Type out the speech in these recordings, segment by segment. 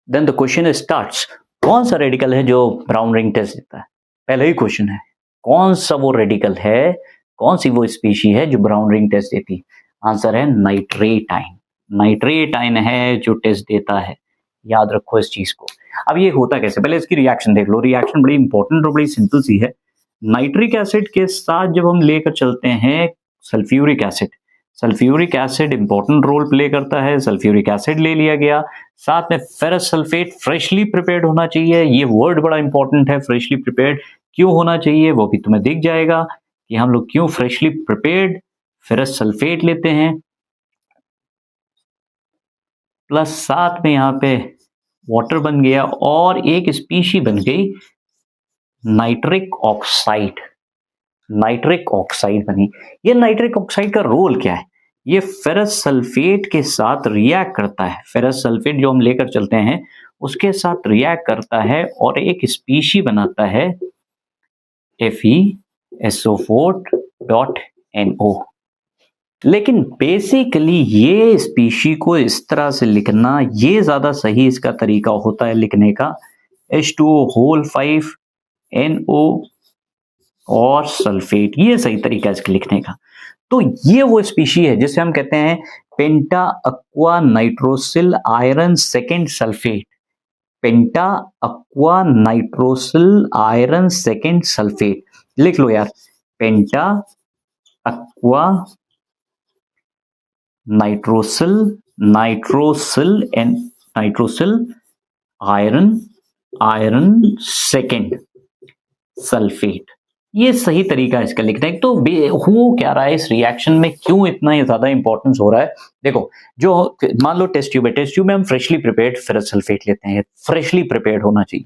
Then the question starts, कौन सा radical है जो ब्राउन रिंग टेस्ट देता है? पहले ही क्वेश्चन है, कौन सा वो रेडिकल है, कौन सी वो स्पीशी है जो ब्राउन रिंग टेस्ट देती है? आंसर है नाइट्रेटाइन। नाइट्रेटाइन है जो टेस्ट देता है, याद रखो इस चीज को। अब ये होता कैसे, पहले इसकी रिएक्शन देख लो। रिएक्शन बड़ी इंपॉर्टेंट और बड़ी सिंपल सी है। नाइट्रिक एसिड के साथ जब हम लेकर चलते हैं sulphuric acid, sulphuric acid important role play करता है। सल्फ्यूरिक एसिड ले लिया गया, साथ में फेरस सल्फेट फ्रेशली प्रिपेयर्ड होना चाहिए। ये वर्ड बड़ा इंपॉर्टेंट है, फ्रेशली प्रिपेयर्ड क्यों होना चाहिए वो भी तुम्हें दिख जाएगा कि हम लोग क्यों फ्रेशली प्रिपेयर्ड फेरस सल्फेट लेते हैं। प्लस साथ में यहाँ पे वाटर बन गया और एक स्पीशी बन गई नाइट्रिक ऑक्साइड। नाइट्रिक ऑक्साइड बनी। ये नाइट्रिक ऑक्साइड का रोल क्या है? ये फेरस सल्फेट के साथ रिएक्ट करता है। फेरस सल्फेट जो हम लेकर चलते हैं उसके साथ रिएक्ट करता है और एक स्पीशी बनाता है FeSO4.NO। लेकिन बेसिकली ये स्पीशी को इस तरह से लिखना, ये ज्यादा सही इसका तरीका होता है लिखने का, H2O5NO और सल्फेट, ये सही तरीका है इसके लिखने का। तो ये वो स्पीशी है जिसे हम कहते हैं penta aqua nitrosyl iron second sulphate. Penta aqua nitrosyl iron second sulphate लिख लो यार, penta aqua nitrosyl iron second sulphate, ये सही तरीका है इसका लिखने का। तो हो क्या रहा है इस रिएक्शन में, क्यों इतना ज्यादा इंपॉर्टेंस हो रहा है? देखो, जो मान लो टेस्ट ट्यूब है, टेस्ट ट्यूब में हम फ्रेशली प्रिपेयर्ड फेरस सल्फेट लेते हैं। फ्रेशली प्रिपेयर्ड होना चाहिए,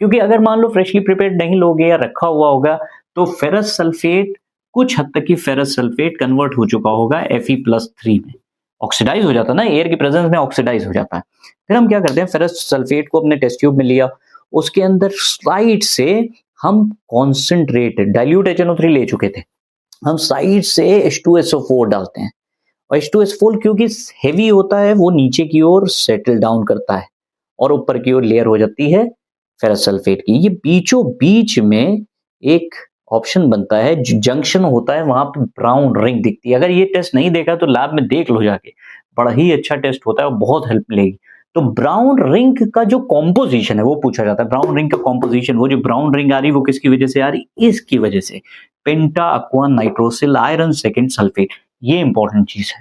क्योंकि अगर मान लो फ्रेशली प्रिपेयर्ड नहीं लोगे या रखा हुआ होगा तो फेरस सल्फेट कुछ हद तक ही फेरस सल्फेट कन्वर्ट हो चुका होगा Fe+3 में, ऑक्सीडाइज हो जाता है ना, एयर की प्रेजेंस में ऑक्सीडाइज हो जाता है। फिर हम क्या करते हैं, फेरस सल्फेट को अपने टेस्ट ट्यूब में लिया, उसके अंदर साइड से हम कॉन्सेंट्रेट डाइल्यूट HNO3 ले चुके थे, हम साइड से H2SO4 डालते हैं और H2SO4 क्योंकि हेवी होता है वो नीचे की ओर सेटल डाउन करता है और ऊपर की ओर लेयर हो जाती है फेरस सल्फेट की। ये बीचों बीच में एक ऑप्शन बनता है, जंक्शन होता है, वहां पे ब्राउन रिंग दिखती है। अगर ये टेस्ट नहीं देखा तो लैब में देख लो जाके, बड़ा ही अच्छा टेस्ट होता है और बहुत हेल्प मिलेगी। तो ब्राउन रिंग का जो कॉम्पोजिशन है वो पूछा जाता है। ब्राउन रिंग का कॉम्पोजिशन, वो जो ब्राउन रिंग आ रही है वो किसकी वजह से आ रही? इसकी वजह से, penta aqua nitrosyl iron second sulphate. ये इंपॉर्टेंट चीज है।